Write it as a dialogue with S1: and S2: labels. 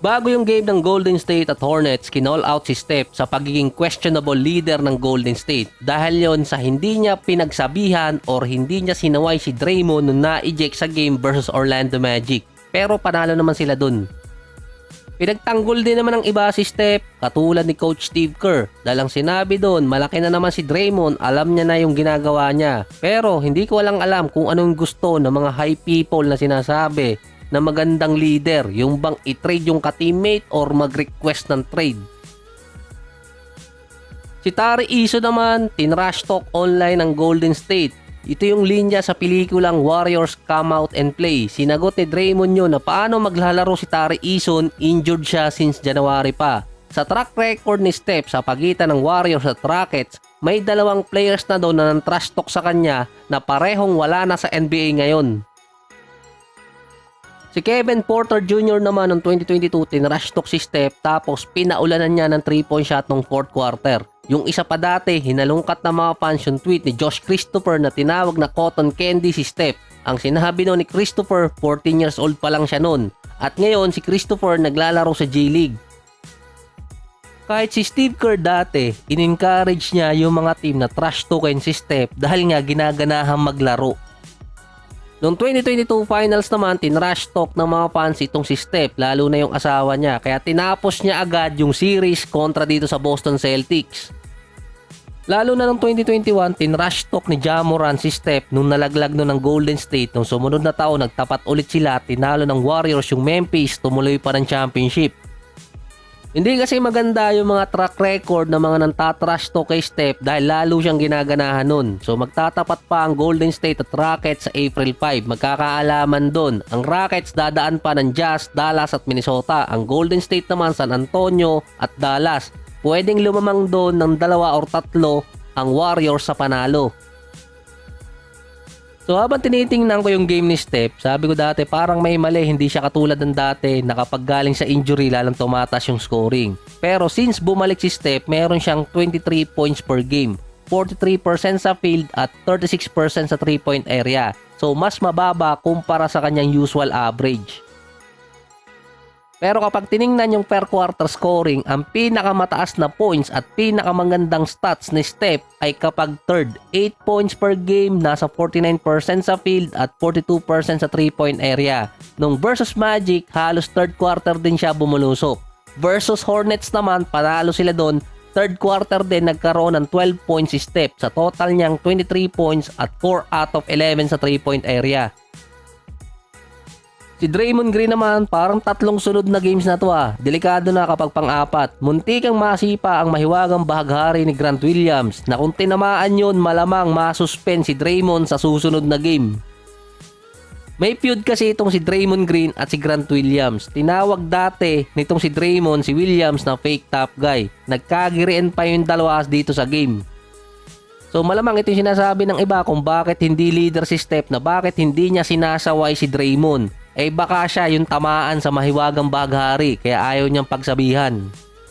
S1: Bago yung game ng Golden State at Hornets, kinall out si Steph sa pagiging questionable leader ng Golden State dahil yon sa hindi niya pinagsabihan or hindi niya sinaway si Draymond nung na-eject sa game versus Orlando Magic. Pero panalo naman sila dun. Pinagtanggol din naman ng iba si Steph, katulad ni Coach Steve Kerr. Dahil ang sinabi doon, malaki na naman si Draymond, alam niya na yung ginagawa niya. Pero hindi ko walang alam kung anong gusto ng mga high people na sinasabi na magandang leader, yung bang i-trade yung ka-teammate or mag-request ng trade. Si Tari Eason naman, tinrash talk online ng Golden State. Ito yung linya sa pelikulang Warriors Come Out and Play. Sinagot ni Draymond yun na paano maglalaro si Tari Eason, injured siya since January pa. Sa track record ni Steph sa pagitan ng Warriors at Rockets, may dalawang players na doon na nang-trash talk sa kanya na parehong wala na sa NBA ngayon. Si Kevin Porter Jr. naman noong 2022, tinrush talk si Steph tapos pinaulanan niya ng 3-point shot noong fourth quarter. Yung isa pa dati, hinalungkat na mga fans yung tweet ni Josh Christopher na tinawag na cotton candy si Steph. Ang sinabi noon ni Christopher, 14 years old pa lang siya noon. At ngayon si Christopher naglalaro sa G-League. Kahit si Steve Kerr dati, in-encourage niya yung mga team na trash talkin si Steph dahil nga ginaganahang maglaro. Noong 2022 finals naman, tinrush talk ng mga fans itong si Steph, lalo na yung asawa niya. Kaya tinapos niya agad yung series kontra dito sa Boston Celtics. Lalo na noong 2021, tinrush talk ni Ja Morant si Steph nung nalaglag nun ng Golden State. Nung sumunod na taon, nagtapat ulit sila, tinalo ng Warriors yung Memphis, tumuloy pa ng championship. Hindi kasi maganda yung mga track record ng mga nantatrash talk kay Steph dahil lalo siyang ginaganahan nun. So magtatapat pa ang Golden State at Rockets sa April 5. Magkakaalaman doon. Ang Rockets dadaan pa ng Jazz, Dallas at Minnesota. Ang Golden State naman San Antonio at Dallas. Pwedeng lumamang doon ng 2 or 3 ang Warriors sa panalo. So habang tinitingnan ko yung game ni Steph, sabi ko dati parang may mali, hindi siya katulad ng dati na kapag galing sa injury lalang tumatas yung scoring. Pero since bumalik si Steph, meron siyang 23 points per game, 43% sa field at 36% sa 3-point area. So mas mababa kumpara sa kanyang usual average. Pero kapag tiningnan yung per quarter scoring, ang pinakamataas na points at pinakamagandang stats ni Steph ay kapag third. 8 points per game, nasa 49% sa field at 42% sa 3-point area. Nung versus Magic, halos third quarter din siya bumulusok. Versus Hornets naman, panalo sila doon. Third quarter din nagkaroon ng 12 points si Steph sa total niyang 23 points at 4 out of 11 sa 3-point area. Si Draymond Green naman, parang 3 sunod na games na to Delikado na kapag pang-4. Muntikang masipa ang mahiwagang bahaghari ni Grant Williams na kung tinamaan yun, malamang masuspend si Draymond sa susunod na game. May feud kasi itong si Draymond Green at si Grant Williams. Tinawag dati nitong si Draymond si Williams na fake top guy. Nagkagirian pa yung dalawa dito sa game. So malamang ito yung sinasabi ng iba kung bakit hindi leader si Steph na bakit hindi niya sinasaway si Draymond. Eh baka siya yung tamaan sa mahiwagang baghari kaya ayaw niyang pagsabihan.